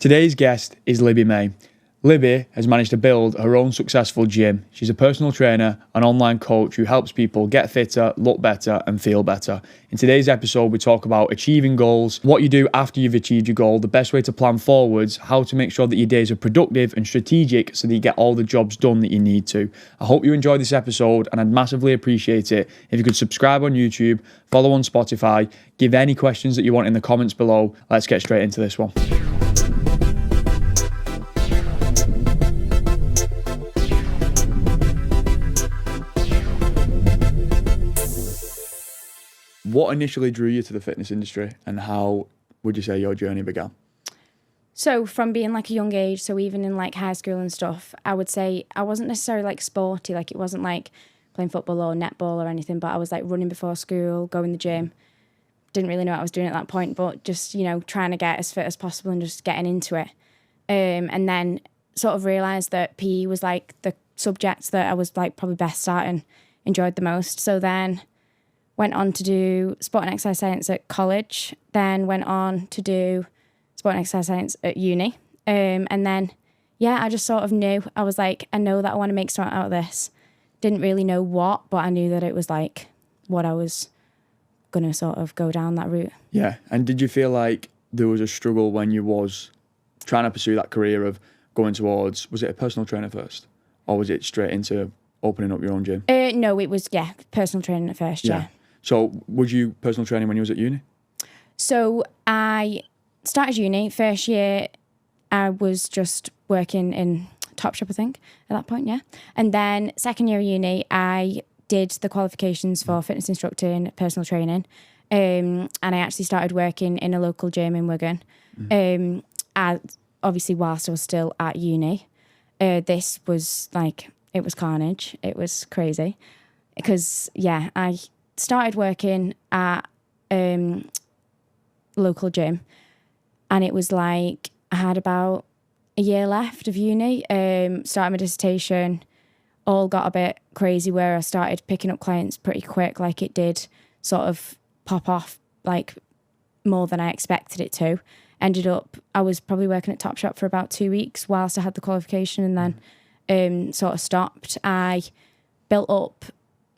Today's guest is Libby May. Libby has managed to build her own successful gym. She's a personal trainer, an online coach who helps people get fitter, look better, and feel better. In today's episode, we talk about achieving goals, what you do after you've achieved your goal, the best way to plan forwards, how to make sure that your days are productive and strategic so that you get all the jobs done that you need to. I hope you enjoyed this episode, and I'd massively appreciate it if you could subscribe on YouTube, follow on Spotify, give any questions that you want in the comments below. Let's get straight into this one. What initially drew you to the fitness industry, and how would you say your journey began? So from being like a young age, so even in like high school and stuff, I would say I wasn't necessarily like sporty, like it wasn't like playing football or netball or anything, but I was like running before school, going to the gym. Didn't really know what I was doing at that point, but just, you know, trying to get as fit as possible and just getting into it. And then sort of realised that PE was like the subject that I was like probably best at and enjoyed the most. So then went on to do sport and exercise science at college, then went on to do sport and exercise science at uni. And then, yeah, I just sort of knew. I was like, I know that I want to make something out of this. Didn't really know what, but I knew that it was like what I was going to sort of go down that route. Yeah. And did you feel like there was a struggle when you was trying to pursue that career of going towards, was it a personal trainer first? Or was it straight into opening up your own gym? No, it was, personal training at first, yeah. So was you personal training when you was at uni? So I started uni. First year, I was just working in Topshop, I think, at that point, yeah. And then second year of uni, I did the qualifications for fitness instructor and personal training. And I actually started working in a local gym in Wigan. Obviously, whilst I was still at uni. This was like, it was carnage. It was crazy. Because, yeah, I started working at local gym, and it was like I had about a year left of uni. Started my dissertation, all got a bit crazy where I started picking up clients pretty quick. Like it did sort of pop off like more than I expected it to. Ended up, I was probably working at Topshop for about 2 weeks whilst I had the qualification, and then sort of stopped. I built up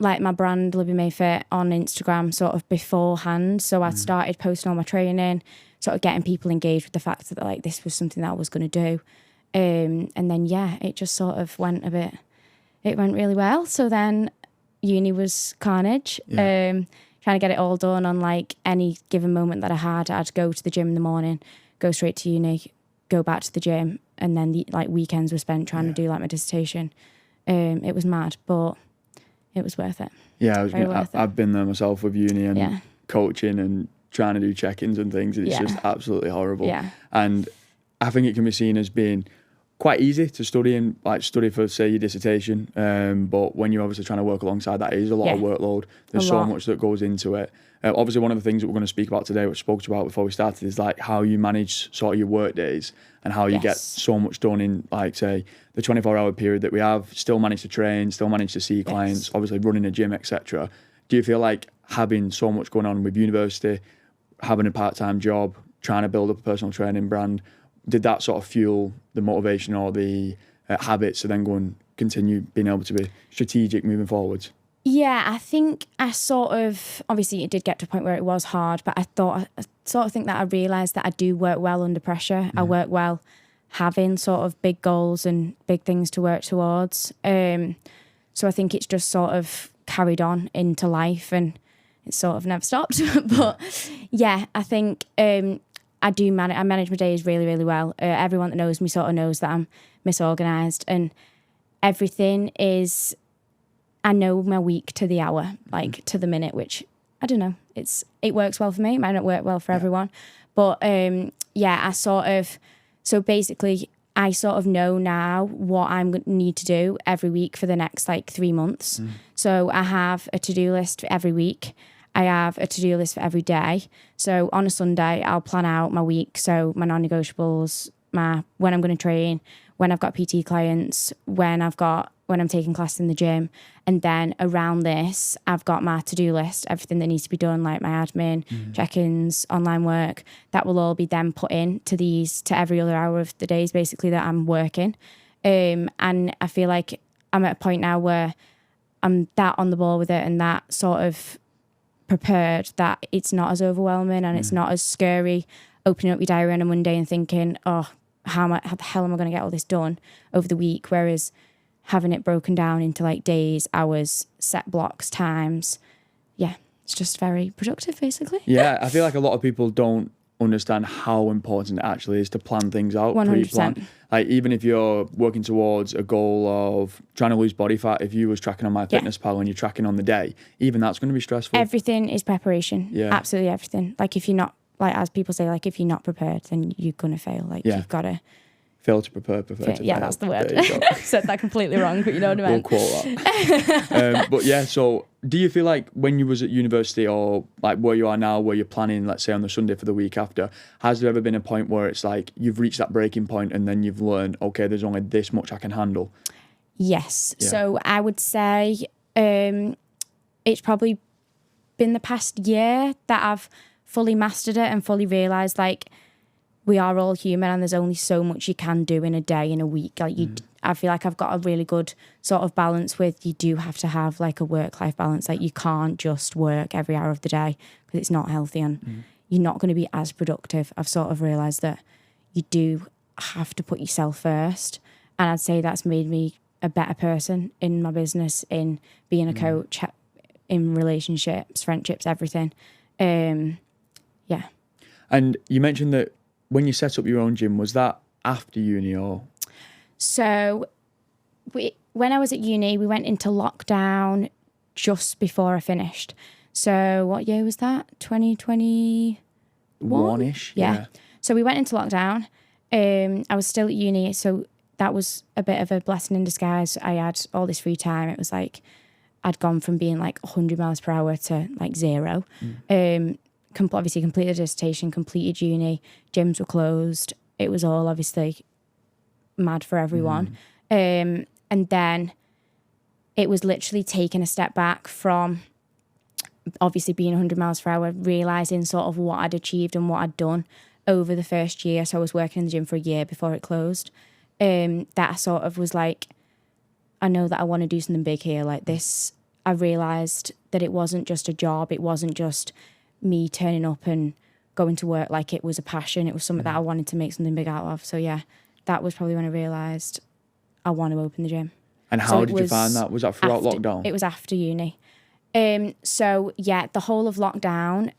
like my brand Libby May Fit on Instagram sort of beforehand. So I started posting all my training, sort of getting people engaged with the fact that like this was something that I was going to do. And then, yeah, it just sort of went really well. So then uni was carnage. Trying to get it all done on like any given moment that I had. I'd go to the gym in the morning, go straight to uni, go back to the gym. And then the like weekends were spent trying to do like my dissertation. It was mad, but it was worth it. Yeah, I've been there myself with uni and coaching and trying to do check-ins and things. It's just absolutely horrible. Yeah. And I think it can be seen as being quite easy to study for, say, your dissertation. But when you're obviously trying to work alongside that, it is a lot of workload. There's so much that goes into it. Obviously, one of the things that we're going to speak about today, which I spoke about before we started, is like how you manage sort of your work days and how you get so much done in, like, say, the 24-hour period that we have, still manage to train, still manage to see clients, obviously running a gym, etc. Do you feel like having so much going on with university, having a part-time job, trying to build up a personal training brand, did that sort of fuel the motivation or the habits to then go and continue being able to be strategic moving forwards? Yeah, I think I sort of, obviously it did get to a point where it was hard, but I sort of think that I realised that I do work well under pressure. I work well having sort of big goals and big things to work towards. So I think it's just sort of carried on into life, and it's sort of never stopped. But yeah, I think I manage my days really, really well. Everyone that knows me sort of knows that I'm misorganised, and everything is, I know my week to the hour, like to the minute, which I don't know. It works well for me. It might not work well for everyone. But so basically I sort of know now what I'm going to need to do every week for the next like 3 months. So I have a to-do list for every week. I have a to-do list for every day. So on a Sunday, I'll plan out my week. So my non-negotiables, when I'm going to train, when I've got PT clients, when I've got when I'm taking class in the gym. And then around this, I've got my to-do list, everything that needs to be done, like my admin, check-ins, online work. That will all be then put in to every other hour of the days, basically, that I'm working. And I feel like I'm at a point now where I'm that on the ball with it and that sort of prepared that it's not as overwhelming and it's not as scary opening up your diary on a Monday and thinking, oh, how the hell am I going to get all this done over the week? Whereas having it broken down into like days, hours, set blocks, times, yeah, it's just very productive, basically. Yeah, I feel like a lot of people don't understand how important it actually is to plan things out, 100%. pre-plan. Like even if you're working towards a goal of trying to lose body fat, if you was tracking on MyFitnessPal and you're tracking on the day, even that's going to be stressful. Everything is preparation. Yeah. Absolutely everything. Like if you're not, like as people say, like if you're not prepared, then you're going to fail. Like you've got to... Fail to prepare, prefer to yeah, fail. that's the word. I said that completely wrong, but you know what I mean. We'll quote that. But yeah, so do you feel like when you was at university or like where you are now, where you're planning, let's say on the Sunday for the week after, has there ever been a point where it's like you've reached that breaking point and then you've learned, okay, there's only this much I can handle? Yes. Yeah. So I would say it's probably been the past year that I've fully mastered it and fully realised like we are all human and there's only so much you can do in a day, in a week. Like I feel like I've got a really good sort of balance with you do have to have like a work-life balance. Like you can't just work every hour of the day because it's not healthy and you're not going to be as productive. I've sort of realised that you do have to put yourself first. And I'd say that's made me a better person in my business, in being a coach, in relationships, friendships, everything. Yeah. And you mentioned that when you set up your own gym, was that after uni or? So when I was at uni, we went into lockdown just before I finished. So what year was that? 2021? One-ish, yeah. So we went into lockdown. I was still at uni, so that was a bit of a blessing in disguise. I had all this free time. It was like I'd gone from being like 100 miles per hour to like 0. Obviously completed a dissertation, completed uni, gyms were closed. It was all obviously mad for everyone. And then it was literally taking a step back from obviously being 100 miles per hour, realising sort of what I'd achieved and what I'd done over the first year. So I was working in the gym for a year before it closed. That I sort of was like, I know that I want to do something big here. Like this, I realised that it wasn't just a job. It wasn't just me turning up and going to work. Like it was a passion. It was something that I wanted to make something big out of. So yeah, that was probably when I realised I want to open the gym. And how did you find that? Was that throughout lockdown? It was after uni. So yeah, the whole of lockdown.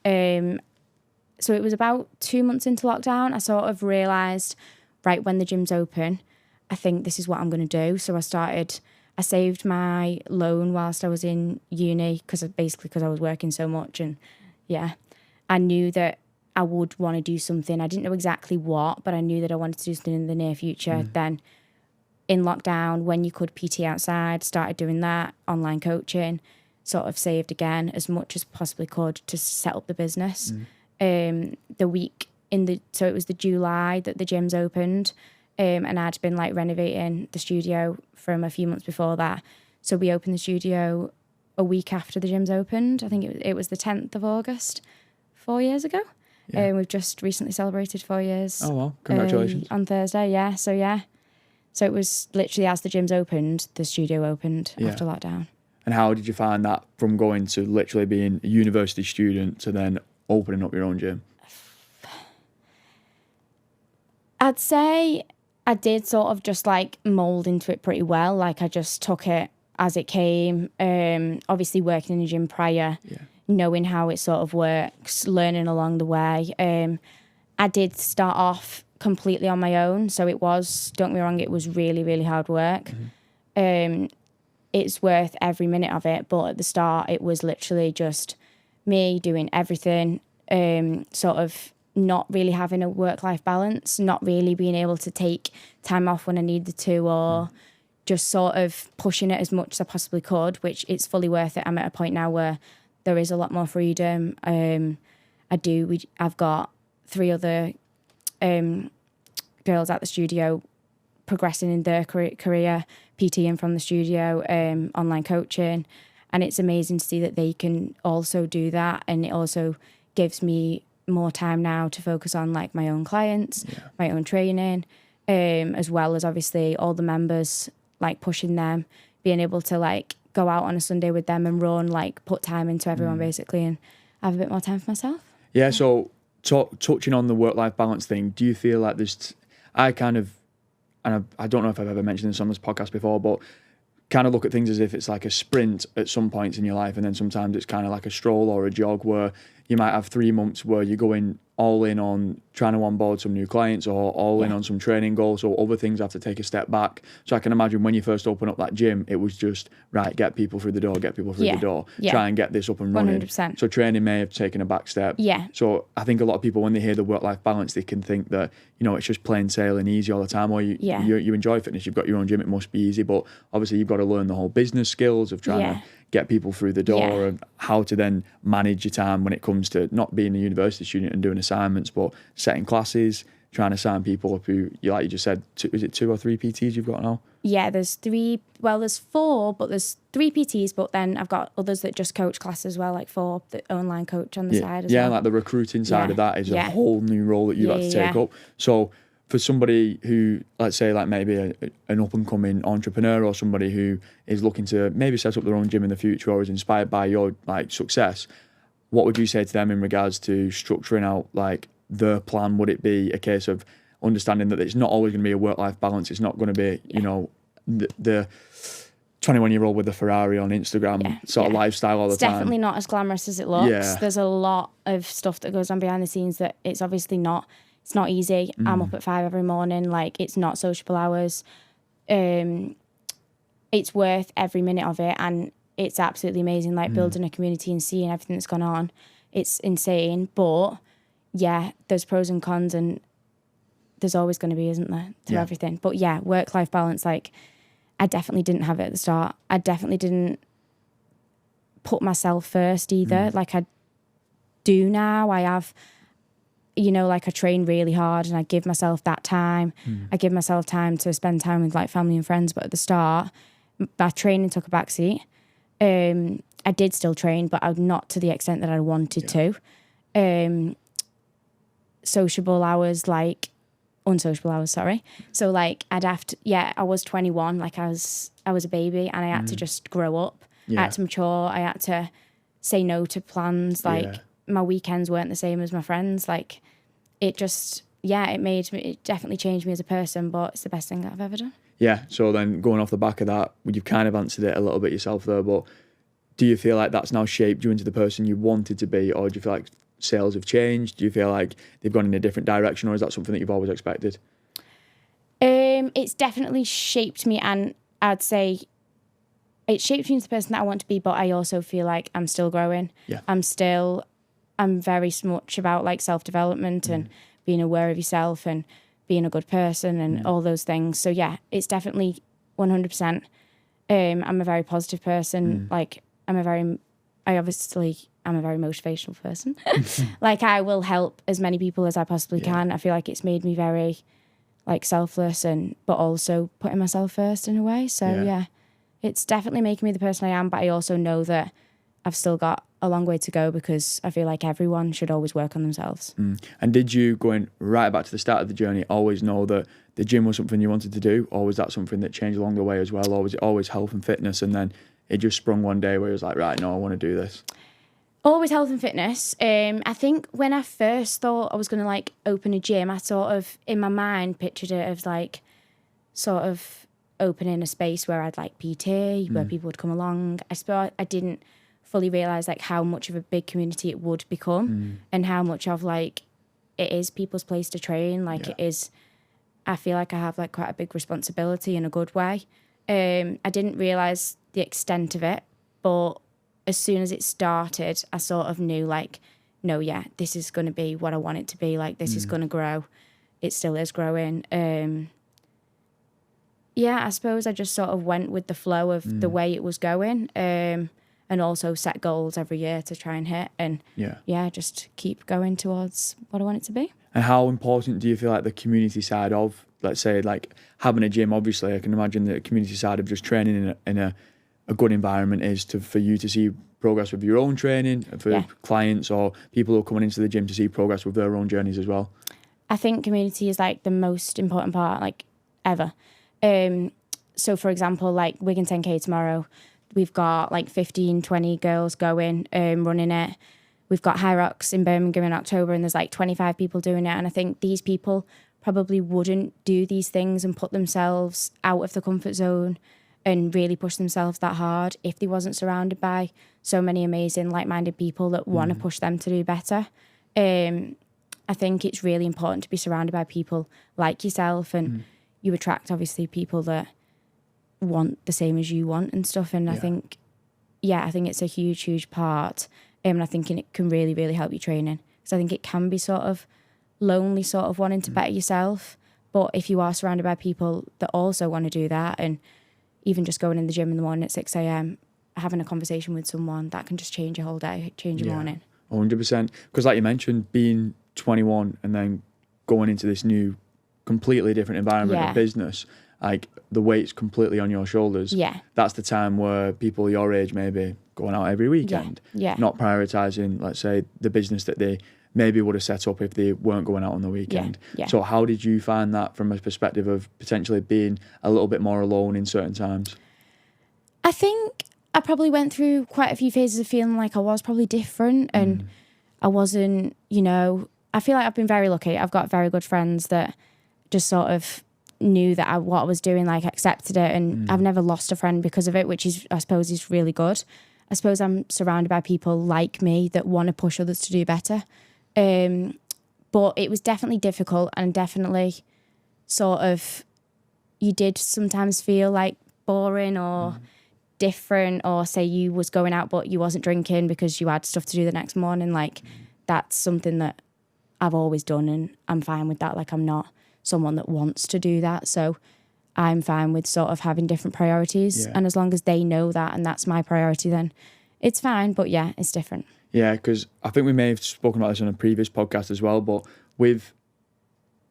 So it was about 2 months into lockdown. I sort of realised, right, when the gym's open, I think this is what I'm going to do. So I saved my loan whilst I was in uni because I was working so much. And yeah, I knew that I would want to do something. I didn't know exactly what, but I knew that I wanted to do something in the near future. Then in lockdown, when you could PT outside, started doing that, online coaching, sort of saved again as much as possibly could to set up the business. So it was the July that the gyms opened. And I'd been like renovating the studio from a few months before that. So we opened the studio a week after the gyms opened. I think it was the 10th of August, 4 years ago. Yeah. We've just recently celebrated 4 years. Oh, well, congratulations. On Thursday, yeah. So it was literally as the gyms opened, the studio opened after lockdown. And how did you find that from going to literally being a university student to then opening up your own gym? I'd say I did sort of just like mould into it pretty well. Like I just took it as it came. Obviously working in the gym prior, knowing how it sort of works, learning along the way. I did start off completely on my own. So it was, don't get me wrong, it was really, really hard work. It's worth every minute of it. But at the start, it was literally just me doing everything, sort of not really having a work-life balance, not really being able to take time off when I needed to, or just sort of pushing it as much as I possibly could, which it's fully worth it. I'm at a point now where there is a lot more freedom. I've got 3 other girls at the studio progressing in their career, PTing from the studio, online coaching. And it's amazing to see that they can also do that. And it also gives me more time now to focus on like my own clients, my own training, as well as obviously all the members, like pushing them, being able to like go out on a Sunday with them and run, like put time into everyone basically, and have a bit more time for myself. Yeah, so touching on the work-life balance thing, do you feel like I kind of, and I don't know if I've ever mentioned this on this podcast before, but kind of look at things as if it's like a sprint at some points in your life, and then sometimes it's kind of like a stroll or a jog, where you might have 3 months where you're going all in on trying to onboard some new clients, or all in on some training goals, or other things have to take a step back. So I can imagine when you first open up that gym, it was just, right, get people through the door, try and get this up and running. 100%. So training may have taken a back step. Yeah. So I think a lot of people, when they hear the work-life balance, they can think that, you know, it's just plain sailing easy all the time, or you enjoy fitness, you've got your own gym, it must be easy. But obviously you've got to learn the whole business skills of trying to get people through the door, and how to then manage your time when it comes to not being a university student and doing assignments, but setting classes, trying to sign people up who, like you just said, is it 2 or 3 PTs you've got now? Yeah, there's 3. Well, there's 4, but there's 3 PTs, but then I've got others that just coach classes as well, like 4 the online coach on the side as well. Yeah, like the recruiting side of that is a whole new role that you've had to take up. So for somebody who, let's say, like maybe an up-and-coming entrepreneur, or somebody who is looking to maybe set up their own gym in the future, or is inspired by your like success, what would you say to them in regards to structuring out like their plan? Would it be a case of understanding that it's not always going to be a work-life balance? It's not going to be, you know, the 21-year-old with a Ferrari on Instagram sort of lifestyle all the time. It's definitely not as glamorous as it looks. Yeah. There's a lot of stuff that goes on behind the scenes that it's obviously not. It's not easy. I'm up at 5 every morning. Like, it's not sociable hours. It's worth every minute of it, and it's absolutely amazing. Like building a community and seeing everything that's gone on, it's insane. But yeah, there's pros and cons, and there's always going to be, isn't there, to everything. But yeah, work-life balance. Like, I definitely didn't have it at the start. I definitely didn't put myself first either. Like I do now. I have. You know, like I train really hard and I give myself that time. I give myself time to spend time with like family and friends. But at the start, my training took a backseat. I did still train, but not to the extent that I wanted to. Unsociable hours, sorry. So like I'd have to, I was 21, like I was a baby, and I had to just grow up. I had to mature. I had to say no to plans. Like my weekends weren't the same as my friends. Like it just, it definitely changed me as a person, but it's the best thing that I've ever done. Yeah. So then going off the back of that, you've kind of answered it a little bit yourself there, but do you feel like that's now shaped you into the person you wanted to be, or do you feel like sales have changed? Do you feel like they've gone in a different direction, or is that something that you've always expected? It's definitely shaped me, and I'd say it shaped me into the person that I want to be, but I also feel like I'm still growing. Yeah. I'm very much about like self-development and being aware of yourself and being a good person and all those things. So yeah, it's definitely 100%. I'm a very positive person. Like I'm a very motivational person. Like I will help as many people as I possibly can. I feel like it's made me very like selfless, but also putting myself first in a way. So it's definitely making me the person I am, but I also know that I've still got a long way to go, because I feel like everyone should always work on themselves. And did you, going right back to the start of the journey, always know that the gym was something you wanted to do, or was that something that changed along the way as well, or was it always health and fitness, and then it just sprung one day where it was like, right, no, I want to do this? Always health and fitness. I think when I first thought I was going to like open a gym, I sort of in my mind pictured it as like sort of opening a space where I'd like PT, where people would come along. I suppose I didn't fully realise like how much of a big community it would become, and how much of like it is people's place to train. Like it is, I feel like I have like quite a big responsibility in a good way. I didn't realise the extent of it, but as soon as it started, I sort of knew like, no, this is going to be what I want it to be. Like this is going to grow. It still is growing. I suppose I just sort of went with the flow of the way it was going. And also set goals every year to try and hit, and just keep going towards what I want it to be. And how important do you feel like the community side of let's say, like having a gym, obviously, I can imagine the community side of just training in a good environment is for you to see progress with your own training, for clients or people who are coming into the gym to see progress with their own journeys as well. I think community is like the most important part, like ever. So for example, like Wigan 10K tomorrow, we've got like 15, 20 girls going, running it. We've got High Rocks in Birmingham in October and there's like 25 people doing it. And I think these people probably wouldn't do these things and put themselves out of the comfort zone and really push themselves that hard if they wasn't surrounded by so many amazing like-minded people that want to push them to do better. I think it's really important to be surrounded by people like yourself, and you attract obviously people that want the same as you want and stuff. And I think it's a huge, huge part. And I think it can really, really help you training, because I think it can be sort of lonely, sort of wanting to better yourself. But if you are surrounded by people that also want to do that, and even just going in the gym in the morning at 6 a.m, having a conversation with someone, that can just change your whole day, change your morning. 100%. Because like you mentioned, being 21 and then going into this new, completely different environment of business, like the weight's completely on your shoulders. Yeah. That's the time where people your age may be going out every weekend, not prioritising, let's say, the business that they maybe would have set up if they weren't going out on the weekend. So how did you find that from a perspective of potentially being a little bit more alone in certain times? I think I probably went through quite a few phases of feeling like I was probably different and I wasn't, I feel like I've been very lucky. I've got very good friends that just sort of knew that what I was doing, like accepted it, and I've never lost a friend because of it, which is, I suppose, is really good. I suppose I'm surrounded by people like me that want to push others to do better. But it was definitely difficult, and definitely sort of, you did sometimes feel like boring or different, or say you was going out but you wasn't drinking because you had stuff to do the next morning. Like that's something that I've always done, and I'm fine with that. Like I'm not someone that wants to do that, so I'm fine with sort of having different priorities, and as long as they know that and that's my priority, then it's fine. But yeah, it's different. Yeah, because I think we may have spoken about this on a previous podcast as well, but with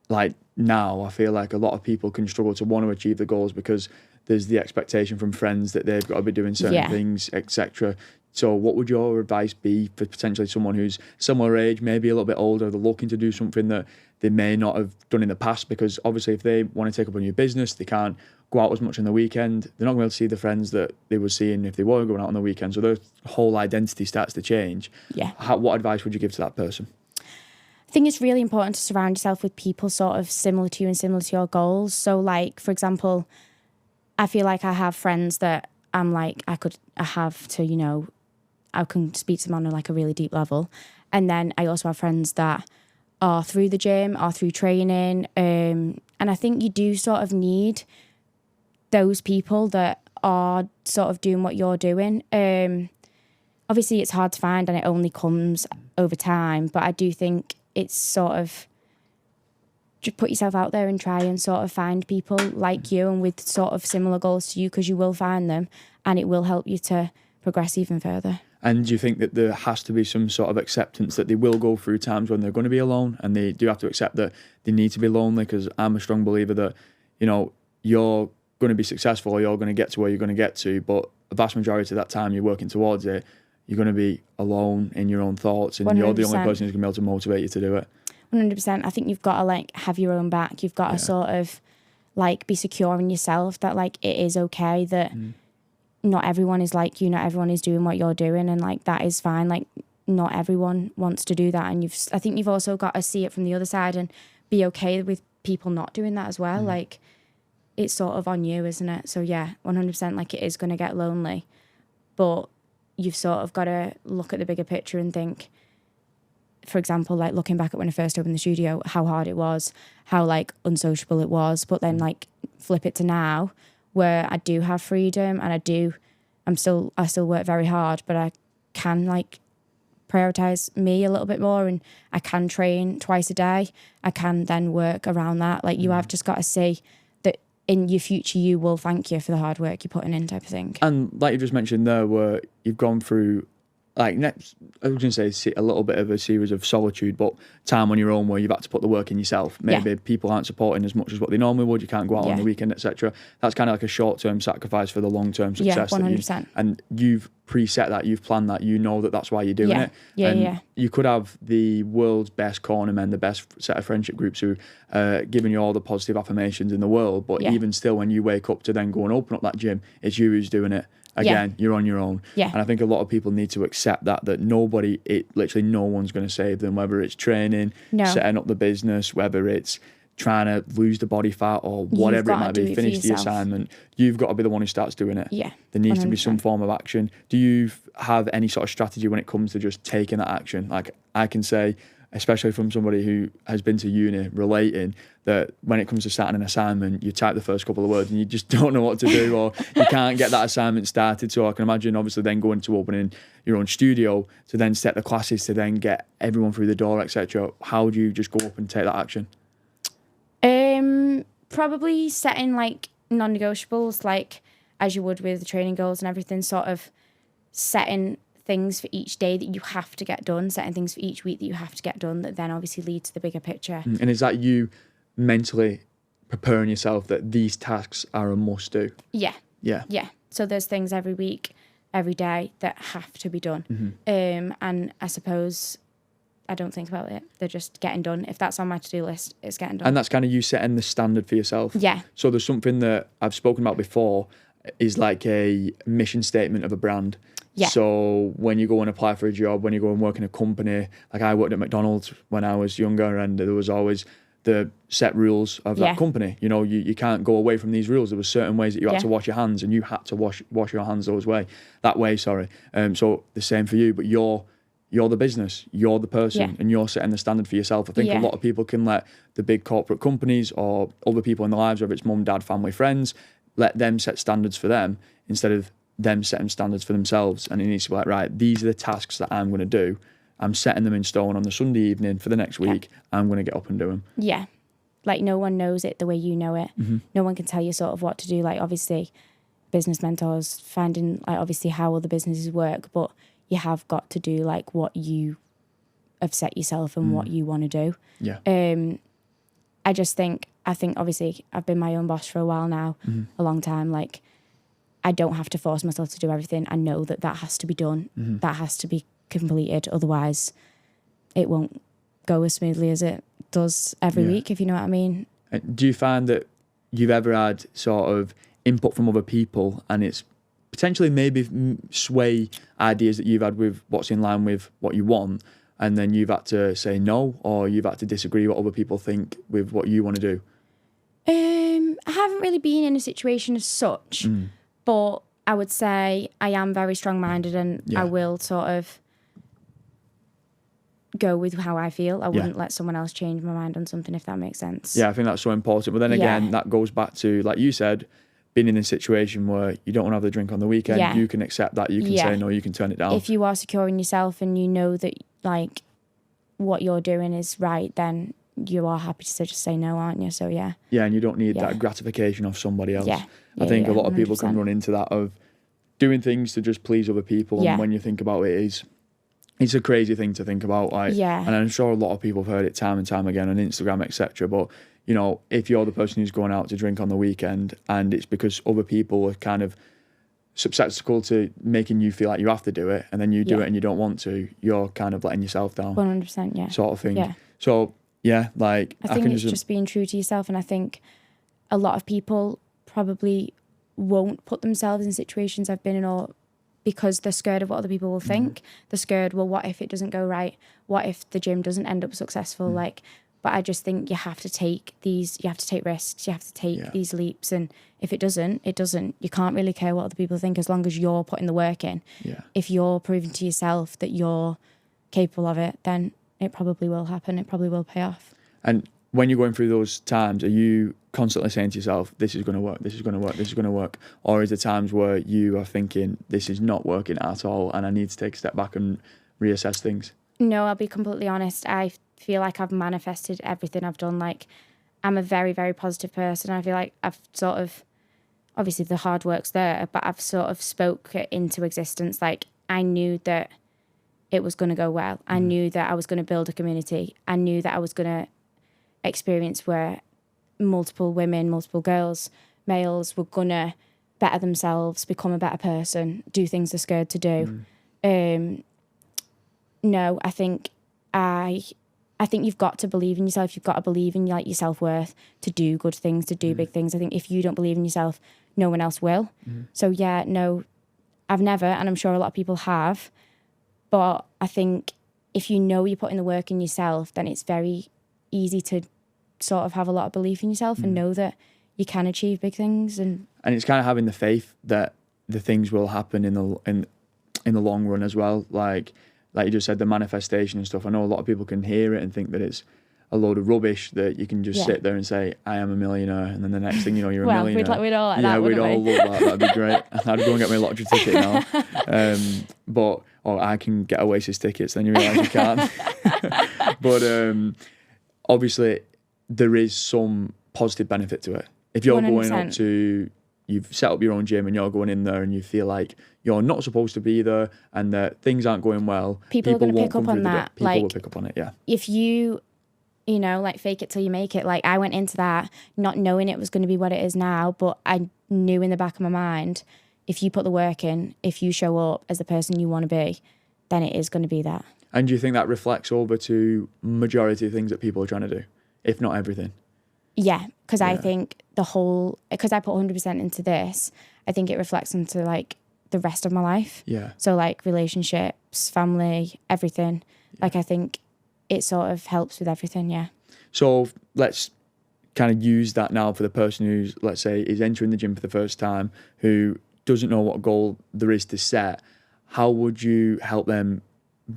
like now, I feel like a lot of people can struggle to want to achieve the goals because there's the expectation from friends that they've got to be doing certain things, etc. So what would your advice be for potentially someone who's similar age, maybe a little bit older, they're looking to do something that they may not have done in the past? Because obviously if they want to take up a new business, they can't go out as much on the weekend. They're not going to be able to see the friends that they were seeing if they were going out on the weekend. So their whole identity starts to change. Yeah. What advice would you give to that person? I think it's really important to surround yourself with people sort of similar to you and similar to your goals. So like, for example, I feel like I have friends that I'm like, I have to, I can speak to them on like a really deep level. And then I also have friends that are through the gym or through training. And I think you do sort of need those people that are sort of doing what you're doing. Obviously it's hard to find and it only comes over time, but I do think it's sort of just put yourself out there and try and sort of find people like you and with sort of similar goals to you, because you will find them and it will help you to progress even further. And do you think that there has to be some sort of acceptance that they will go through times when they're going to be alone, and they do have to accept that they need to be lonely? Because I'm a strong believer that, you're going to be successful or you're going to get to where you're going to get to, but a vast majority of that time you're working towards it, you're going to be alone in your own thoughts, and 100%. You're the only person who's going to be able to motivate you to do it. 100%. I think you've got to like have your own back. You've got to sort of like be secure in yourself that like it is okay that not everyone is like you, not everyone is doing what you're doing, and like that is fine. Like not everyone wants to do that, and I think you've also got to see it from the other side and be okay with people not doing that as well. Like it's sort of on you, isn't it? So yeah, 100%. Like it is going to get lonely, but you've sort of got to look at the bigger picture and think, for example, like looking back at when I first opened the studio, how hard it was, how like unsociable it was, but then like flip it to now where I do have freedom and I still work very hard, but I can like prioritize me a little bit more, and I can train twice a day. I can then work around that. Like you have just got to see that in your future, you will thank you for the hard work you're putting in, type of thing. And like you just mentioned there, where you've gone through like next, I was going to say a little bit of a series of solitude, but time on your own where you've had to put the work in yourself. Maybe people aren't supporting as much as what they normally would. You can't go out on the weekend, etc. That's kind of like a short-term sacrifice for the long-term success. Yeah, 100%. And you've preset that, you've planned that, you know that that's why you're doing it. And you could have the world's best cornermen, the best set of friendship groups who are giving you all the positive affirmations in the world, but even still, when you wake up to then go and open up that gym, it's you who's doing it. Again, you're on your own. And I think a lot of people need to accept that literally no one's going to save them, whether it's training, setting up the business, whether it's trying to lose the body fat or whatever it might be, finish the assignment. You've got to be the one who starts doing it. Yeah. There needs 100%. to be some form of action. Do you have any sort of strategy when it comes to just taking that action? Like I can say, especially from somebody who has been to uni, relating that when it comes to starting an assignment, you type the first couple of words and you just don't know what to do, or you can't get that assignment started. So I can imagine obviously then going to opening your own studio to then set the classes, to then get everyone through the door, etc. How do you just go up and take that action? Probably setting like non-negotiables, like as you would with the training goals and everything, sort of setting things for each day that you have to get done, setting things for each week that you have to get done, that then obviously lead to the bigger picture. And is that you mentally preparing yourself that these tasks are a must do? Yeah. So there's things every week, every day that have to be done. And I suppose I don't think about it. They're just getting done. If that's on my to-do list, it's getting done. And that's kind of you setting the standard for yourself. Yeah. So there's something that I've spoken about before is like a mission statement of a brand. Yeah. So when you go and apply for a job, when you go and work in a company, like I worked at McDonald's when I was younger, and there was always the set rules of that company. You know, you can't go away from these rules. There were certain ways that you had to wash your hands, and you had to wash your hands that way. So the same for you, but you're the business, you're the person, and you're setting the standard for yourself. I think a lot of people can let the big corporate companies or other people in their lives, whether it's mum, dad, family, friends, let them set standards for them instead of them setting standards for themselves. And it needs to be like, right, these are the tasks that I'm going to do. I'm setting them in stone on the Sunday evening for the next week. I'm going to get up and do them. Yeah. Like no one knows it the way you know it. No one can tell you sort of what to do. Like obviously business mentors, finding like obviously how all the businesses work, but you have got to do like what you have set yourself and what you want to do. Yeah. I think obviously I've been my own boss for a while now, a long time. Like I don't have to force myself to do everything. I know that has to be done. That has to be completed. Otherwise it won't go as smoothly as it does every week, if you know what I mean. Do you find that you've ever had sort of input from other people and it's potentially maybe sway ideas that you've had with what's in line with what you want, and then you've had to say no, or you've had to disagree what other people think with what you want to do? I haven't really been in a situation as such, but I would say I am very strong-minded, and I will sort of go with how I feel. I wouldn't let someone else change my mind on something, if that makes sense. Yeah, I think that's so important. But then again, that goes back to, like you said, being in a situation where you don't want to have the drink on the weekend, you can accept that. You can say no, you can turn it down. If you are secure in yourself and you know that like what you're doing is right, then you are happy to just say no, aren't you? So yeah. Yeah, and you don't need that gratification of somebody else. I think a lot of people 100%. Can run into that of doing things to just please other people. And when you think about it, it's a crazy thing to think about. And I'm sure a lot of people have heard it time and time again on Instagram, etc. But you know, if you're the person who's going out to drink on the weekend and it's because other people are kind of susceptible to making you feel like you have to do it, and then you do it and you don't want to, you're kind of letting yourself down. 100%, sort of thing. Yeah. So like I think it's just being true to yourself, and I think a lot of people probably won't put themselves in situations I've been in, or because they're scared of what other people will think. They're scared, well, what if it doesn't go right? What if the gym doesn't end up successful? But I just think you have to take risks, you have to take these leaps, and if it doesn't, it doesn't. You can't really care what other people think as long as you're putting the work in. If you're proving to yourself that you're capable of it, then it probably will happen. It probably will pay off. And when you're going through those times, are you constantly saying to yourself, this is going to work, this is going to work, this is going to work? Or is there times where you are thinking, this is not working at all and I need to take a step back and reassess things? No, I'll be completely honest. I feel like I've manifested everything I've done. Like, I'm a very, very positive person. I feel like I've sort of, obviously the hard work's there, but I've sort of spoke it into existence. Like, I knew that it was going to go well. I knew that I was going to build a community. I knew that I was going to experience where multiple women, multiple girls, males were going to better themselves, become a better person, do things they're scared to do. No, I think you've got to believe in yourself. You've got to believe in like your self-worth to do good things, to do big things. I think if you don't believe in yourself, no one else will. So yeah, no, I've never, and I'm sure a lot of people have, but I think if you know you're putting the work in yourself, then it's very easy to sort of have a lot of belief in yourself and know that you can achieve big things. And it's kind of having the faith that the things will happen in the long run as well. Like you just said, the manifestation and stuff. I know a lot of people can hear it and think that it's a load of rubbish, that you can just sit there and say, I am a millionaire, and then the next thing you know, you're a millionaire. We'd all like that, we'd all love that. That'd be great. I'd go and get my lottery ticket now. Or I can get Oasis tickets, then you realise you can't. But obviously, there is some positive benefit to it. If you're 100%. Going up to, you've set up your own gym and you're going in there and you feel like you're not supposed to be there and that things aren't going well, people are going to pick up on that. People will pick up on it, yeah. If you like fake it till you make it. Like I went into that not knowing it was going to be what it is now, but I knew in the back of my mind, if you put the work in, if you show up as the person you want to be, then it is going to be that. And do you think that reflects over to majority of things that people are trying to do, if not everything? Yeah, because I think because I put 100% into this, I think it reflects into like the rest of my life. Yeah. So like relationships, family, everything. Yeah. Like I think it sort of helps with everything, yeah. So let's kind of use that now for the person who's, let's say, is entering the gym for the first time, who doesn't know what goal there is to set. How would you help them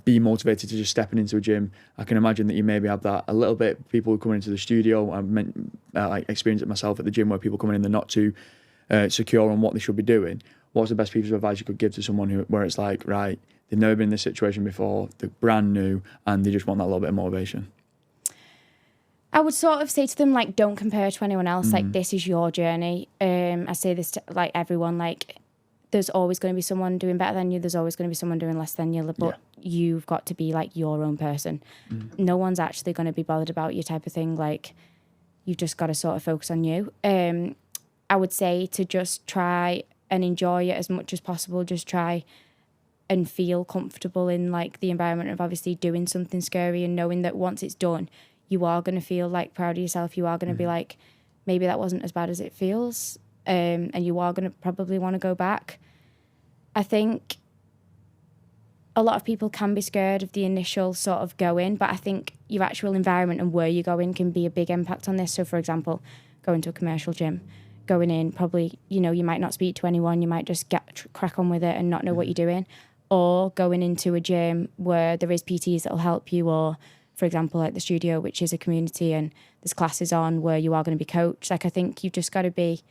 be motivated to just stepping into a gym? I can imagine that you maybe have that a little bit. People who come into the studio, I experienced it myself at the gym, where people come in, they're not too secure on what they should be doing. What's the best piece of advice you could give to someone where it's like, right, they've never been in this situation before, they're brand new, and they just want that little bit of motivation? I would sort of say to them, like, don't compare to anyone else. Like, this is your journey. I say this to like everyone, like, there's always going to be someone doing better than you. There's always going to be someone doing less than you. But you've got to be like your own person. No one's actually going to be bothered about you, type of thing. Like, you've just got to sort of focus on you. I would say to just try and enjoy it as much as possible. Just try and feel comfortable in like the environment of obviously doing something scary, and knowing that once it's done, you are going to feel like proud of yourself. You are going to be like, maybe that wasn't as bad as it feels. And you are going to probably want to go back. I think a lot of people can be scared of the initial sort of go in, but I think your actual environment and where you go in can be a big impact on this. So for example, going to a commercial gym, going in, probably, you might not speak to anyone, you might just crack on with it and not know what you're doing. Or going into a gym where there is PTs that will help you, or for example, like the studio, which is a community and there's classes on where you are going to be coached. Like, I think you've just got to be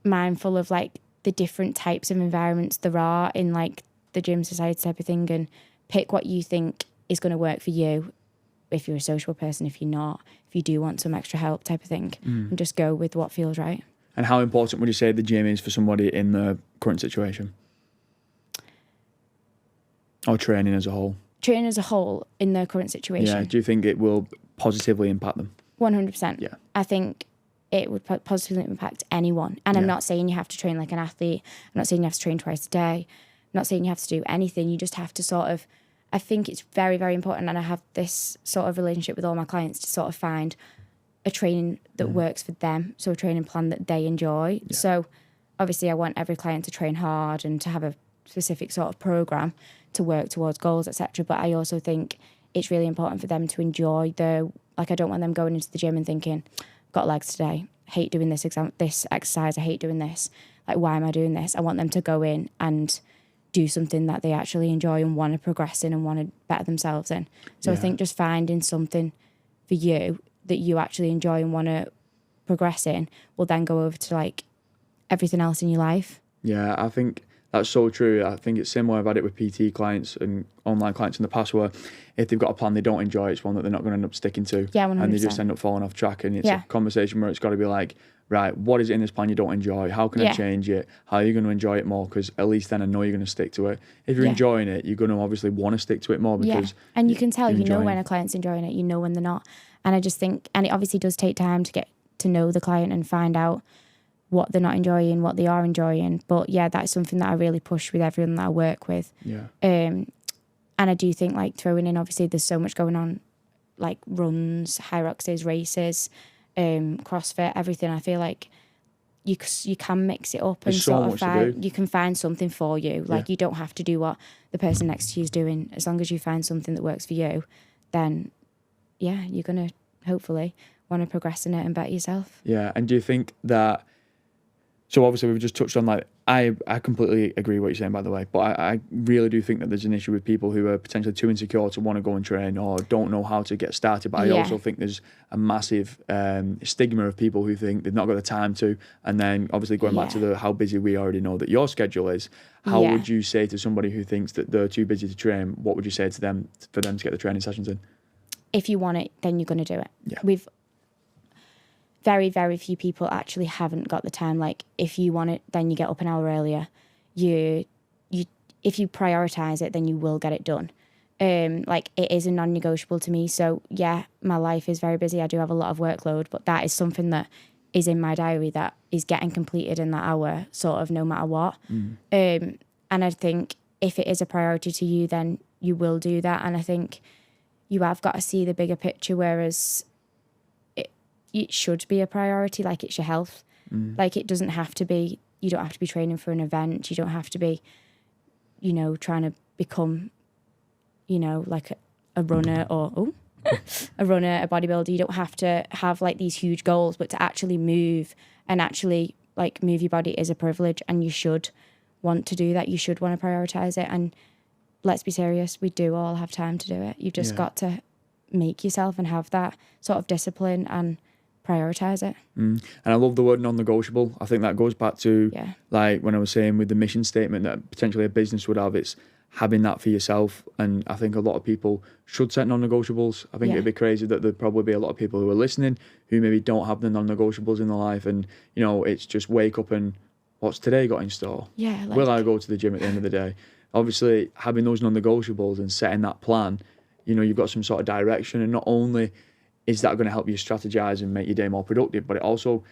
mindful of like the different types of environments there are in like the gym society type of thing, and pick what you think is going to work for you. If you're a social person, if you're not, if you do want some extra help type of thing, and just go with what feels right. And how important would you say the gym is for somebody in the current situation? Or training as a whole? Training as a whole in their current situation. Yeah, do you think it will positively impact them? 100%. Yeah. I think it would positively impact anyone. And I'm not saying you have to train like an athlete. I'm not saying you have to train twice a day. I'm not saying you have to do anything. You just have to sort of, I think it's very, very important, and I have this sort of relationship with all my clients, to sort of find a training that works for them. So a training plan that they enjoy. Yeah. So obviously I want every client to train hard and to have a specific sort of program to work towards goals, etc. But I also think it's really important for them to enjoy I don't want them going into the gym and thinking, got legs today, hate doing this exercise, I hate doing this, like, why am I doing this? I want them to go in and do something that they actually enjoy and want to progress in and want to better themselves in. So I think just finding something for you that you actually enjoy and want to progress in will then go over to like everything else in your life. Yeah, I think that's so true. I think it's similar. I've had it with PT clients and online clients in the past, where if they've got a plan they don't enjoy, it's one that they're not going to end up sticking to. Yeah, 100%. And they just end up falling off track. And it's a conversation where it's got to be like, right, what is it in this plan you don't enjoy? How can I change it? How are you going to enjoy it more? Because at least then I know you're going to stick to it. If you're enjoying it, you're going to obviously want to stick to it more because and you can tell, you know, when a client's enjoying it, you know when they're not. And I just think, and it obviously does take time to get to know the client and find out what they're not enjoying, what they are enjoying. But yeah, that's something that I really push with everyone that I work with. Yeah. And I do think like throwing in, obviously there's so much going on, like runs, high roxes, races, CrossFit, everything. I feel like you can mix it up and sort of find, you can find something for you. Like you don't have to do what the person next to you is doing. As long as you find something that works for you, then yeah, you're going to hopefully want to progress in it and better yourself. Yeah. And do you think that, so obviously we've just touched on like, I completely agree with what you're saying, by the way, but I really do think that there's an issue with people who are potentially too insecure to want to go and train or don't know how to get started. But I also think there's a massive stigma of people who think they've not got the time to. And then obviously going back to how busy we already know that your schedule is, how would you say to somebody who thinks that they're too busy to train, what would you say to them for them to get the training sessions in? If you want it, then you're going to do it. Yeah. We've very, very few people actually haven't got the time. Like if you want it, then you get up an hour earlier. If you prioritize it, then you will get it done. Like it is a non-negotiable to me. So yeah, my life is very busy. I do have a lot of workload, but that is something that is in my diary that is getting completed in that hour, sort of no matter what. And I think if it is a priority to you, then you will do that. And I think you have got to see the bigger picture, whereas it should be a priority, like it's your health. Like it doesn't have to be, you don't have to be training for an event. You don't have to be, you know, trying to become, you know, like a runner or a runner, a bodybuilder. You don't have to have like these huge goals, but to actually move and actually like move your body is a privilege, and you should want to do that. You should want to prioritize it. And let's be serious, we do all have time to do it. You've just got to make yourself and have that sort of discipline and prioritize it. And I love the word non-negotiable. I think that goes back to like when I was saying with the mission statement that potentially a business would have, it's having that for yourself. And I think a lot of people should set non-negotiables. I think it'd be crazy that there'd probably be a lot of people who are listening who maybe don't have the non-negotiables in their life, and you know, it's just wake up and what's today got in store? Will I go to the gym at the end of the day? Obviously having those non-negotiables and setting that plan, you know, you've got some sort of direction, and not only is that going to help you strategize and make your day more productive, but it also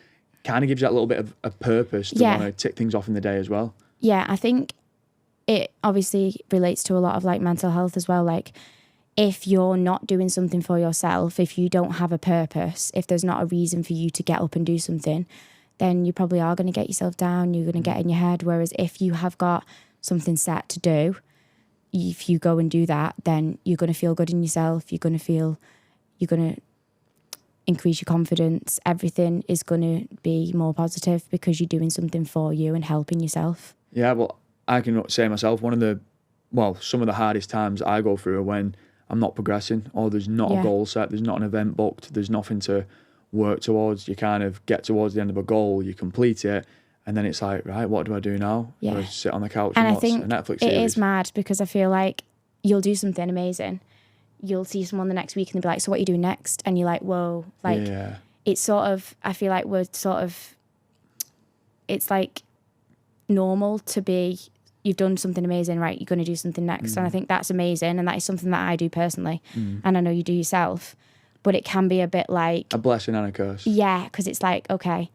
kind of gives you that little bit of a purpose to want to tick things off in the day as well. Yeah, I think it obviously relates to a lot of like mental health as well. Like if you're not doing something for yourself, if you don't have a purpose, if there's not a reason for you to get up and do something, then you probably are going to get yourself down. You're going to get in your head. Whereas if you have got something set to do, if you go and do that, then you're going to feel good in yourself. You're going to increase your confidence. Everything is going to be more positive because you're doing something for you and helping yourself. Yeah, well, I can say myself, some of the hardest times I go through are when I'm not progressing, or there's not a goal set, there's not an event booked, there's nothing to work towards. You kind of get towards the end of a goal, you complete it, and then it's like, right, what do I do now? Yeah. Do I sit on the couch and watch a Netflix series? It is mad because I feel like you'll do something amazing. You'll see someone the next week and they'll be like, so what are you doing next? And you're like, whoa. Like, it's sort of, I feel like it's like normal to be, you've done something amazing, right? You're going to do something next. And I think that's amazing. And that is something that I do personally. And I know you do yourself. But it can be a bit like a blessing and a curse. Yeah, because it's like, okay,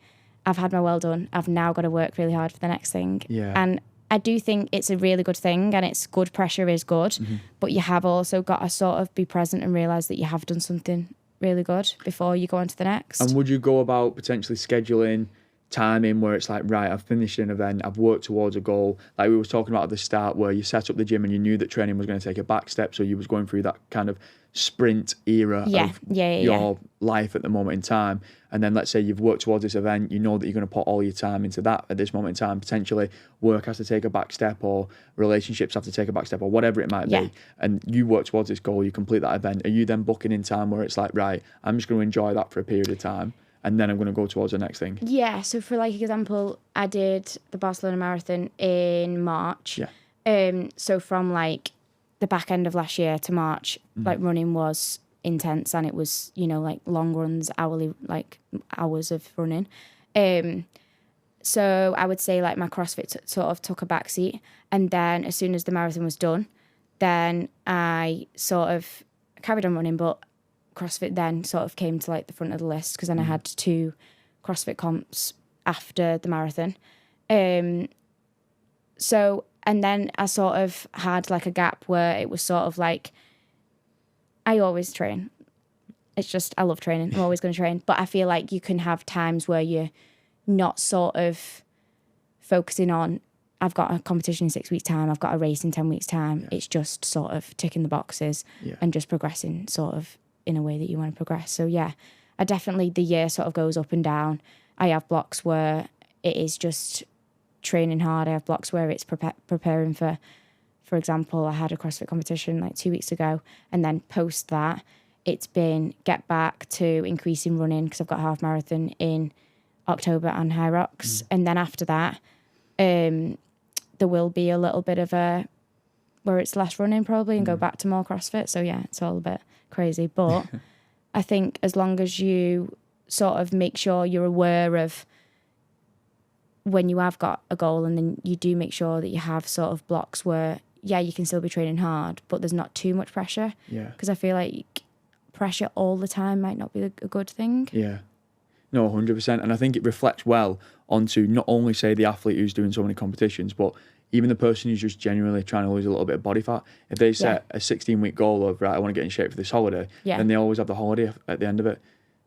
I've had my well done. I've now got to work really hard for the next thing. Yeah. And I do think it's a really good thing, and it's good. Pressure is good, but you have also got to sort of be present and realise that you have done something really good before you go on to the next. And would you go about potentially scheduling time in where it's like, right, I've finished an event, I've worked towards a goal, like we was talking about at the start, where you set up the gym and you knew that training was going to take a back step, so you was going through that kind of sprint era of your life at the moment in time, and then let's say you've worked towards this event, you know that you're going to put all your time into that at this moment in time. Potentially work has to take a back step, or relationships have to take a back step, or whatever it might be, and you work towards this goal, you complete that event. Are you then booking in time where it's like, right, I'm just going to enjoy that for a period of time, and then I'm going to go towards the next thing? Yeah, so for like example, I did the Barcelona Marathon in March. So from like the back end of last year to March, like running was intense, and it was, you know, like long runs, hourly, like hours of running. So I would say like my CrossFit sort of took a back seat. And then as soon as the marathon was done, then I sort of carried on running, but CrossFit then sort of came to like the front of the list because then I had 2 CrossFit comps after the marathon. So, and then I sort of had like a gap where it was sort of like, I always train. It's just, I love training. I'm always going to train. But I feel like you can have times where you're not sort of focusing on, I've got a competition in 6 weeks' time, I've got a race in 10 weeks' time. It's just sort of ticking the boxes and just progressing sort of in a way that you want to progress. So yeah, I definitely, the year sort of goes up and down. I have blocks where it is just training hard. I have blocks where it's preparing for example, I had a CrossFit competition like 2 weeks ago, and then post that, it's been get back to increasing running because I've got a half marathon in October and High Rocks. And then after that, there will be a little bit of a, where it's less running probably and go back to more CrossFit. So yeah, it's all a bit crazy. But I think as long as you sort of make sure you're aware of when you have got a goal, and then you do make sure that you have sort of blocks where, yeah, you can still be training hard, but there's not too much pressure. Yeah. Because I feel like pressure all the time might not be a good thing. Yeah. No, 100%. And I think it reflects well onto not only, say, the athlete who's doing so many competitions, but even the person who's just genuinely trying to lose a little bit of body fat. If they set a 16-week goal of, right, I want to get in shape for this holiday, then they always have the holiday at the end of it.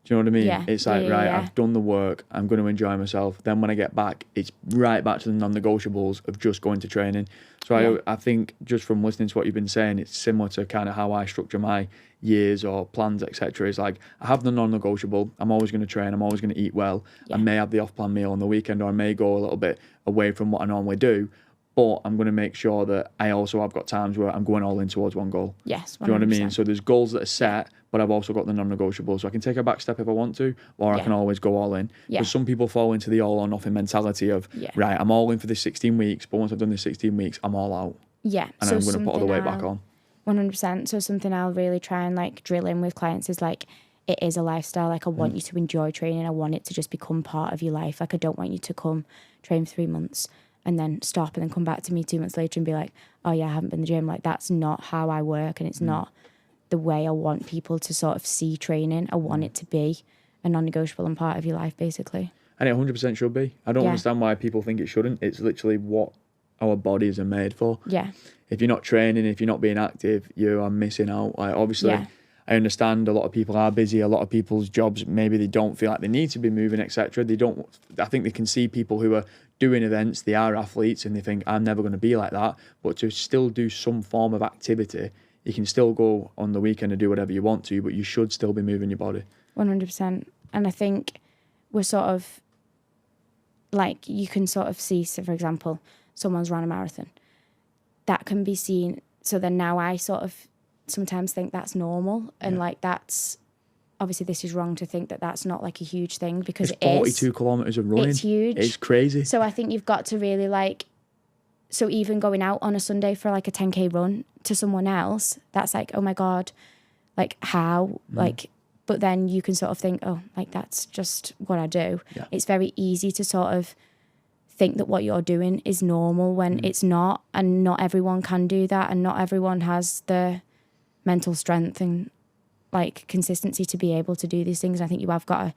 Do you know what I mean? Yeah. It's like, I've done the work, I'm going to enjoy myself. Then when I get back, it's right back to the non-negotiables of just going to training. So I think just from listening to what you've been saying, it's similar to kind of how I structure my years or plans, etc. It's like, I have the non-negotiable, I'm always going to train, I'm always going to eat well. I may have the off-plan meal on the weekend, or I may go a little bit away from what I normally do, but I'm going to make sure that I also have got times where I'm going all in towards one goal. Yes, 100%. Do you know what I mean? So there's goals that are set, but I've also got the non-negotiables. So I can take a back step if I want to, or I can always go all in. Because some people fall into the all or nothing mentality of, right, I'm all in for this 16 weeks, but once I've done this 16 weeks, I'm all out. Yeah. And I'm going to put all the weight back on. 100%. So something I'll really try and like drill in with clients is like, it is a lifestyle. Like I want you to enjoy training. I want it to just become part of your life. Like I don't want you to come train for 3 months and then stop and then come back to me 2 months later and be like, oh yeah, I haven't been in the gym. Like that's not how I work, and it's not the way I want people to sort of see training. I want it to be a non-negotiable and part of your life, basically. And it 100% should be. I don't understand why people think it shouldn't. It's literally what our bodies are made for. Yeah. If you're not training, if you're not being active, you are missing out. Like obviously, I understand a lot of people are busy. A lot of people's jobs, maybe they don't feel like they need to be moving, etc. They don't. I think they can see people who are doing events, they are athletes, and they think, I'm never going to be like that. But to still do some form of activity, you can still go on the weekend and do whatever you want to, but you should still be moving your body. 100%. And I think we're sort of, like, you can sort of see, so for example, someone's run a marathon. That can be seen. So then now I sort of sometimes think that's normal. And like that's, obviously this is wrong to think that that's not like a huge thing, because it's 42 kilometres of running. It's huge. It's crazy. So I think you've got to really like, so even going out on a Sunday for like a 10K run to someone else, that's like, oh my God, like how, like, but then you can sort of think, oh, like that's just what I do. Yeah. It's very easy to sort of think that what you're doing is normal when it's not, and not everyone can do that, and not everyone has the mental strength and like consistency to be able to do these things. I think you have got to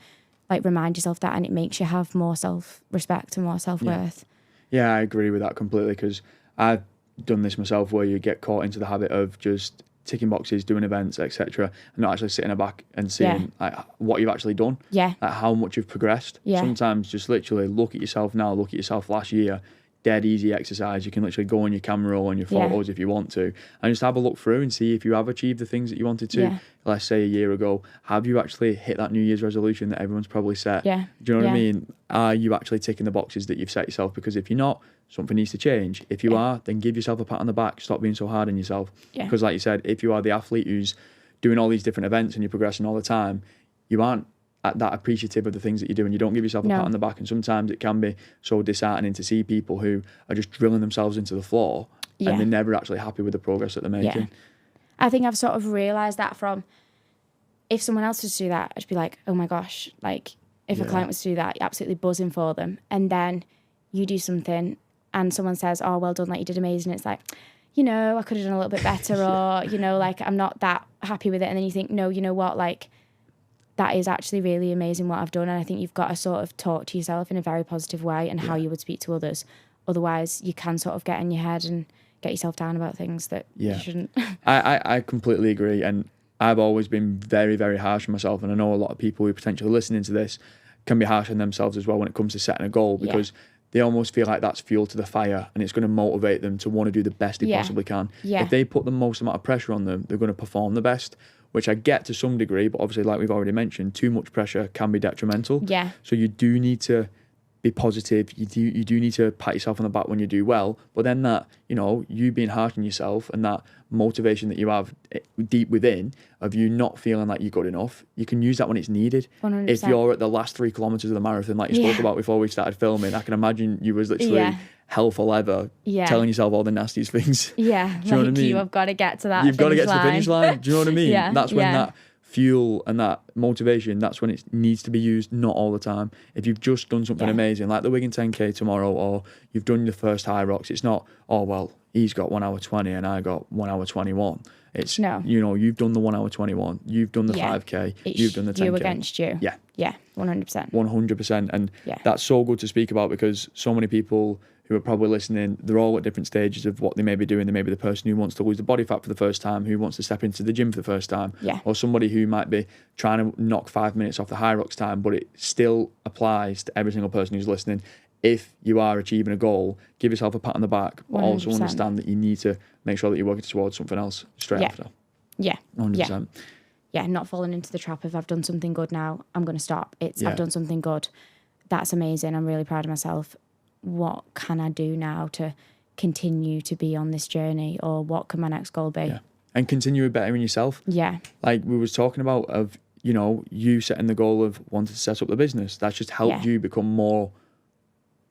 like remind yourself that, and it makes you have more self-respect and more self-worth. Yeah, I agree with that completely, because I've done this myself, where you get caught into the habit of just ticking boxes, doing events, etc., and not actually sitting back and seeing like what you've actually done, like how much you've progressed. Sometimes just literally look at yourself now, look at yourself last year. Dead easy exercise. You can literally go on your camera roll and your photos if you want to, and just have a look through and see if you have achieved the things that you wanted to. Let's say a year ago, have you actually hit that New Year's resolution that everyone's probably set? Do you know what I mean? Are you actually ticking the boxes that you've set yourself? Because if you're not, something needs to change. If you are, then give yourself a pat on the back. Stop being so hard on yourself. Because like you said, if you are the athlete who's doing all these different events and you're progressing all the time, you aren't that appreciative of the things that you do, and you don't give yourself a pat on the back. And sometimes it can be so disheartening to see people who are just drilling themselves into the floor and they're never actually happy with the progress that they're making. I think I've sort of realised that from, if someone else was to do that, I'd be like, oh my gosh, like If a client was to do that, you're absolutely buzzing for them. And then you do something and someone says, oh, well done, like you did amazing. It's like, you know, I could have done a little bit better, or, you know, like I'm not that happy with it. And then you think, no, you know what, like that is actually really amazing what I've done. And I think you've got to sort of talk to yourself in a very positive way and how you would speak to others. Otherwise, you can sort of get in your head and get yourself down about things that you shouldn't. I completely agree. And I've always been very, very harsh on myself. And I know a lot of people who are potentially listening to this can be harsh on themselves as well when it comes to setting a goal, because they almost feel like that's fuel to the fire and it's going to motivate them to want to do the best they possibly can. If they put the most amount of pressure on them, they're going to perform the best, which I get to some degree, but obviously, like we've already mentioned, too much pressure can be detrimental. So you do need to be positive. You do need to pat yourself on the back when you do well, but then that, you know, you being harsh on yourself and that motivation that you have deep within of you not feeling like you're good enough, you can use that when it's needed. 100%. If you're at the last 3 kilometers of the marathon, like you spoke about before we started filming, I can imagine you was literally hell for leather, telling yourself all the nastiest things. Do you know what I mean? You have got to get to that. You've got to get to the finish line. Do you know what I mean? That's when that fuel and that motivation, that's when it needs to be used, not all the time. If you've just done something amazing, like the Wigan 10K tomorrow, or you've done the first High Rocks, it's not, oh, well, he's got 1 hour 20 and I got 1 hour 21. It's, you know, you've done the 1 hour 21, you've done the 5K, you've done the 10K. You against you. Yeah. 100%. 100%. And that's so good to speak about, because so many people who are probably listening, they're all at different stages of what they may be doing. They may be the person who wants to lose the body fat for the first time, who wants to step into the gym for the first time, or somebody who might be trying to knock 5 minutes off the High Rocks time, but it still applies to every single person who's listening. If you are achieving a goal, give yourself a pat on the back, but 100%. Also understand that you need to make sure that you're working towards something else straight after. 100%. Not falling into the trap of I've done something good now, I'm going to stop. It's I've done something good. That's amazing. I'm really proud of myself. What can I do now to continue to be on this journey, or what can my next goal be? And continue bettering yourself. Like we was talking about, of, you know, you setting the goal of wanting to set up the business. That's just helped you become more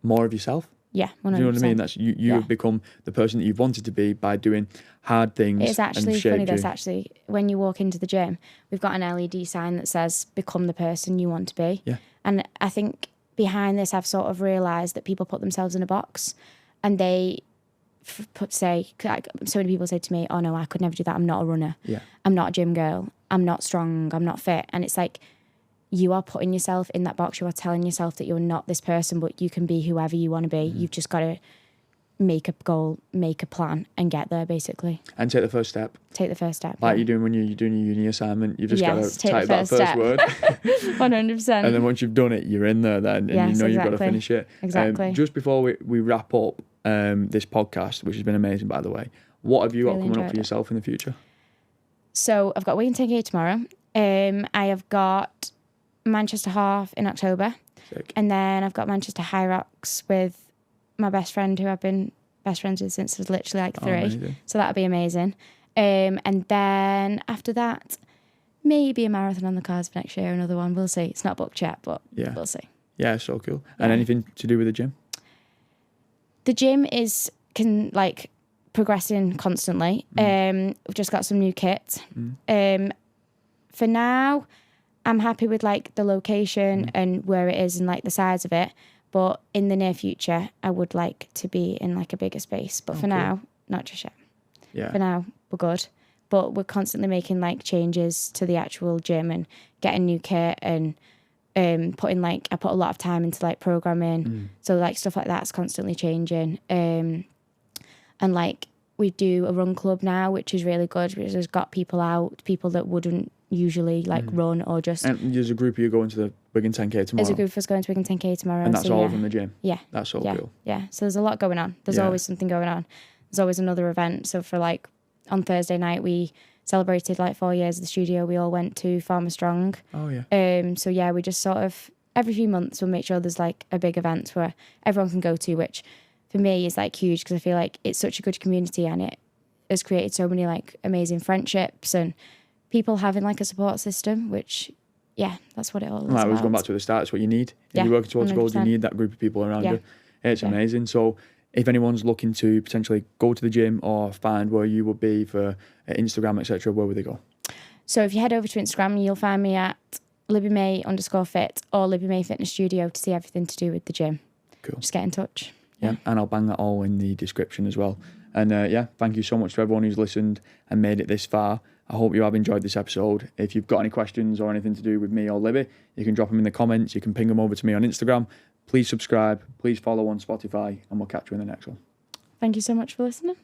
of yourself. 100%. Do you know what I mean? That's you have become the person that you've wanted to be by doing hard things. It's actually funny this, actually. When you walk into the gym, we've got an LED sign that says, become the person you want to be. And I think behind this, I've sort of realised that people put themselves in a box, and they say, so many people say to me, oh no, I could never do that. I'm not a runner. I'm not a gym girl. I'm not strong. I'm not fit. And it's like, you are putting yourself in that box. You are telling yourself that you're not this person, but you can be whoever you want to be. You've just got to make a goal, make a plan, and get there, basically. And take the first step. Like you're doing when you're doing your uni assignment. You've just got to type that first word. 100%. And then once you've done it, you're in there then, and you know you've got to finish it. Exactly. Just before we wrap up this podcast, which has been amazing, by the way, what have you got coming up for yourself in the future? So I've got Wigan 10K tomorrow. I have got Manchester Half in October. Sick. And then I've got Manchester High Rocks with my best friend, who I've been best friends with since I was literally like 3. Amazing. So that'll be amazing. And then after that, maybe a marathon on the cards for next year, another one. We'll see. It's not booked yet, but we'll see. Yeah, so cool. And anything to do with the gym? The gym is progressing constantly. We've just got some new kit. For now, I'm happy with like the location and where it is and like the size of it. But in the near future, I would like to be in like a bigger space. But for now, not just yet. Yeah. For now, we're good. But we're constantly making like changes to the actual gym and getting new kit and I put a lot of time into like programming. So like stuff like that's constantly changing. And like we do a run club now, which is really good, which has got people out, people that wouldn't usually like run or just. And there's a group of you going to the Wigan 10K tomorrow. There's a group of us going to Wigan 10K tomorrow. And that's all from the gym. Yeah. That's so cool. Yeah. So there's a lot going on. There's always something going on. There's always another event. So for like on Thursday night, we celebrated like 4 years of the studio. We all went to Farmer Strong. Oh yeah. So yeah, we just sort of every few months we'll make sure there's like a big event where everyone can go to, which for me is like huge because I feel like it's such a good community and it has created so many like amazing friendships and people having like a support system, which that's what it all is about. I was going back to the start. It's what you need. If you're working towards 100%. Goals, you need that group of people around you. It's amazing. So if anyone's looking to potentially go to the gym or find where you would be for Instagram, etc., where would they go? So if you head over to Instagram, you'll find me at LibbyMay_fit or Libby May Fitness Studio to see everything to do with the gym. Cool. Just get in touch. Yeah, and I'll bang that all in the description as well. And thank you so much to everyone who's listened and made it this far. I hope you have enjoyed this episode. If you've got any questions or anything to do with me or Libby, you can drop them in the comments. You can ping them over to me on Instagram. Please subscribe. Please follow on Spotify, and we'll catch you in the next one. Thank you so much for listening.